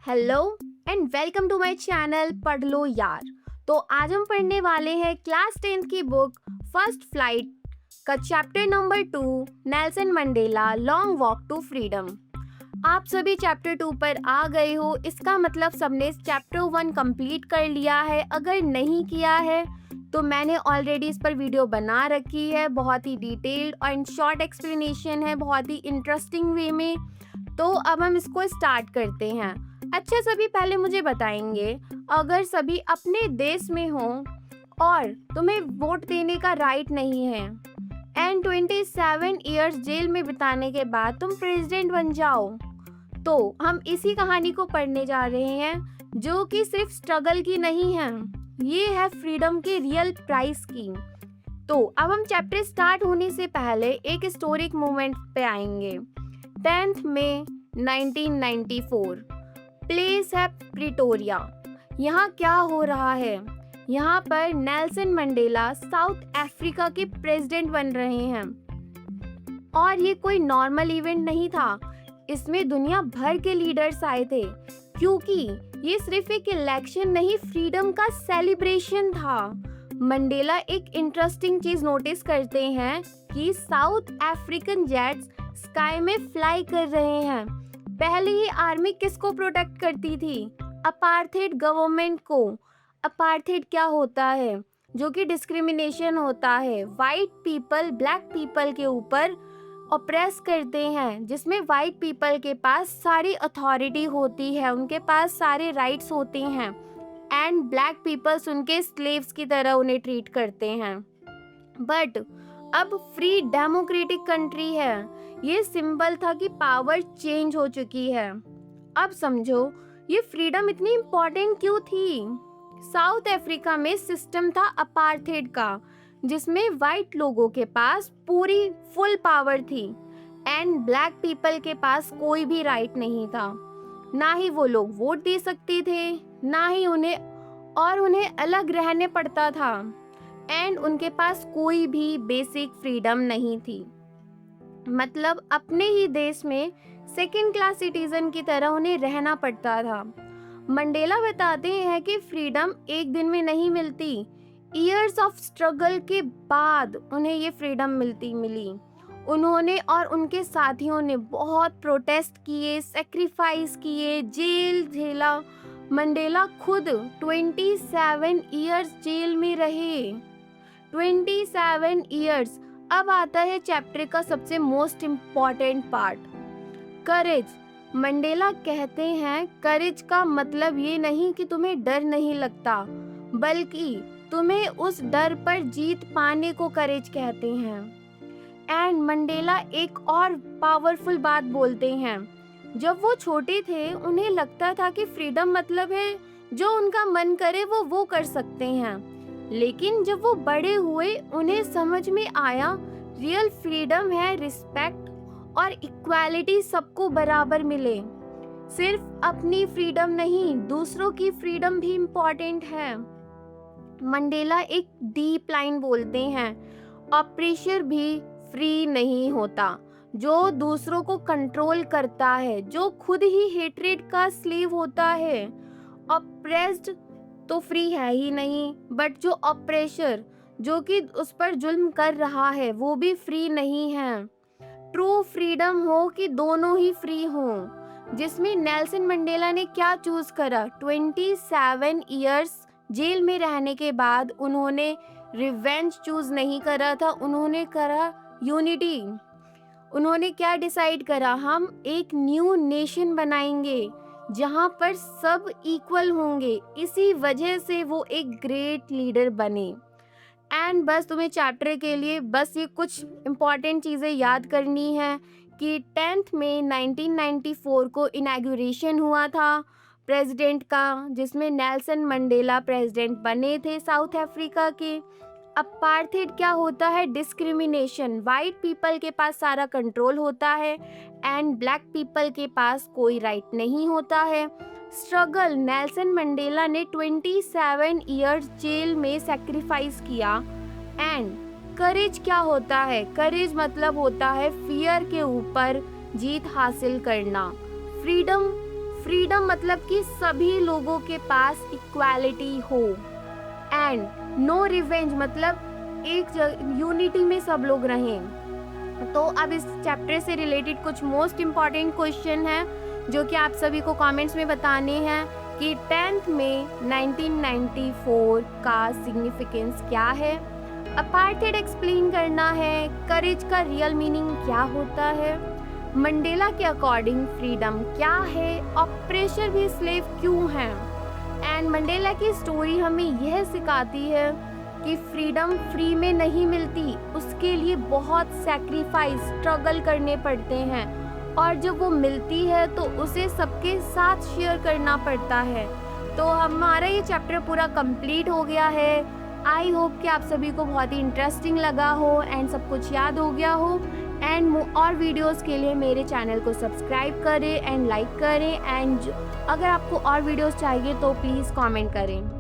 Hello and welcome to my channel पढ़ लो यार। तो आज हम पढ़ने वाले हैं क्लास 10th की बुक फर्स्ट फ्लाइट का chapter number 2 Nelson Mandela long walk to freedom. आप सभी चैप्टर 2 पर आ गए हो, इसका मतलब सबने चैप्टर 1 कंप्लीट कर लिया है। अगर नहीं किया है तो मैंने ऑलरेडी इस पर वीडियो बना रखी है, बहुत ही डिटेल्ड और शॉर्ट एक्सप्लेनेशन है, बहुत ही इंटरेस्टिंग वे में। तो अब हम इसको स्टार्ट करते हैं। अच्छा, सभी पहले मुझे बताएंगे, अगर सभी अपने देश में हो और तुम्हें वोट देने का राइट नहीं है एंड 27 इयर्स जेल में बिताने के बाद तुम प्रेसिडेंट बन जाओ, तो हम इसी कहानी को पढ़ने जा रहे हैं जो कि सिर्फ स्ट्रगल की नहीं है, ये है फ्रीडम के रियल प्राइस की। तो अब हम चैप्टर स्टार्ट होने से पहले एक हिस्टोरिक मोमेंट पे आएंगे। 10th मई 1994, प्लेस है प्रिटोरिया। यहाँ क्या हो रहा है? यहाँ पर नेल्सन मंडेला साउथ अफ्रीका के प्रेसिडेंट बन रहे हैं और ये कोई नॉर्मल इवेंट नहीं था, इसमें दुनिया भर के लीडर्स आए थे क्योंकि ये सिर्फ एक इलेक्शन नहीं, फ्रीडम का सेलिब्रेशन था। मंडेला एक इंटरेस्टिंग चीज नोटिस करते हैं कि साउथ अफ्रीकन जेट्स स्काई में फ्लाई कर रहे हैं। पहले ये आर्मी किसको प्रोटेक्ट करती थी? अपार्थेड गवर्नमेंट को। अपार्थेड क्या होता है? जो कि डिस्क्रिमिनेशन होता है, वाइट पीपल ब्लैक पीपल के ऊपर ऑप्रेस करते हैं, जिसमें वाइट पीपल के पास सारी अथॉरिटी होती है, उनके पास सारे राइट्स होते हैं एंड ब्लैक पीपल्स उनके स्लेव्स की तरह उन्हें ट्रीट करते हैं। बट अब फ्री डेमोक्रेटिक कंट्री है, ये सिंबल था कि पावर चेंज हो चुकी है। अब समझो ये फ्रीडम इतनी इम्पोर्टेंट क्यों थी। साउथ अफ्रीका में सिस्टम था अपार्थेड का, जिसमें वाइट लोगों के पास पूरी फुल पावर थी एंड ब्लैक पीपल के पास कोई भी राइट नहीं था। ना ही वो लोग वोट दे सकते थे, ना ही उन्हें अलग रहने पड़ता था एंड उनके पास कोई भी बेसिक फ्रीडम नहीं थी। मतलब अपने ही देश में सेकंड क्लास सिटीजन की तरह उन्हें रहना पड़ता था। मंडेला बताते हैं कि फ्रीडम एक दिन में नहीं मिलती, ईयर्स ऑफ स्ट्रगल के बाद उन्हें ये फ्रीडम मिली। उन्होंने और उनके साथियों ने बहुत प्रोटेस्ट किए, सेक्रीफाइस किए, जेल झेला। मंडेला खुद 27 इयर्स जेल में रहे। 27 इयर्स। अब आता है चैप्टर का सबसे मोस्ट इम्पॉर्टेंट पार्ट, करेज। मंडेला कहते हैं करेज का मतलब ये नहीं कि तुम्हें डर नहीं लगता, बल्कि तुम्हें उस डर पर जीत पाने को करेज कहते हैं। एंड मंडेला एक और पावरफुल बात बोलते हैं, जब वो छोटे थे उन्हें लगता था कि फ्रीडम मतलब है जो उनका मन करे वो कर सकते हैं, लेकिन जब वो बड़े हुए उन्हें समझ में आया रियल फ्रीडम है रिस्पेक्ट और इक्वालिटी, सबको बराबर मिले। सिर्फ अपनी फ्रीडम नहीं, दूसरों की फ्रीडम भी इम्पोर्टेंट है। मंडेला एक डीप लाइन बोलते हैं, ऑपरेशर भी फ्री नहीं होता जो दूसरों को कंट्रोल करता है, जो खुद ही हेट्रेड का स्लेव होता है। ऑप्रेस्ड तो फ्री है ही नहीं, बट जो ऑपरेशर जो कि उस पर जुल्म कर रहा है वो भी फ्री नहीं है। ट्रू फ्रीडम हो कि दोनों ही फ्री हों, जिसमें नेल्सन मंडेला ने क्या चूज करा? 27 इयर्स जेल में रहने के बाद उन्होंने रिवेंज चूज नहीं करा था, उन्होंने करा यूनिटी। उन्होंने क्या डिसाइड करा? हम एक न्यू नेशन बनाएंगे जहां पर सब इक्वल होंगे। इसी वजह से वो एक ग्रेट लीडर बने। एंड बस तुम्हें चैप्टर के लिए बस ये कुछ इम्पॉर्टेंट चीज़ें याद करनी है कि 10th मई 1994 को इनॉग्रेशन हुआ था प्रेसिडेंट का, जिसमें नेल्सन मंडेला प्रेसिडेंट बने थे साउथ अफ्रीका के। अपार्थेड क्या होता है? डिस्क्रिमिनेशन, वाइट पीपल के पास सारा कंट्रोल होता है एंड ब्लैक पीपल के पास कोई राइट नहीं होता है। स्ट्रगल, नेल्सन मंडेला ने 27 इयर्स जेल में सेक्रीफाइस किया। एंड करेज क्या होता है? करेज मतलब होता है फियर के ऊपर जीत हासिल करना। फ्रीडम फ्रीडम मतलब कि सभी लोगों के पास इक्वालिटी हो। एंड नो रिवेंज मतलब एक यूनिटी में सब लोग रहें। तो अब इस चैप्टर से रिलेटेड कुछ मोस्ट इम्पॉर्टेंट क्वेश्चन है जो कि आप सभी को कमेंट्स में बताने हैं कि 10th में 1994 का सिग्निफिकेंस क्या है, अपार्थाइड एक्सप्लेन करना है, करेज का रियल मीनिंग क्या होता है, मंडेला के अकॉर्डिंग फ्रीडम क्या है और प्रेशर भी स्लेव क्यों है। एंड मंडेला की स्टोरी हमें यह सिखाती है कि फ्रीडम फ्री में नहीं मिलती, उसके लिए बहुत सैक्रिफाइस स्ट्रगल करने पड़ते हैं और जब वो मिलती है तो उसे सबके साथ शेयर करना पड़ता है। तो हमारा ये चैप्टर पूरा कंप्लीट हो गया है। आई होप कि आप सभी को बहुत ही इंटरेस्टिंग लगा हो एंड सब कुछ याद हो गया हो। एंड और वीडियोस के लिए मेरे चैनल को सब्सक्राइब करें एंड लाइक करें। एंड अगर आपको और वीडियोस चाहिए तो प्लीज़ कमेंट करें।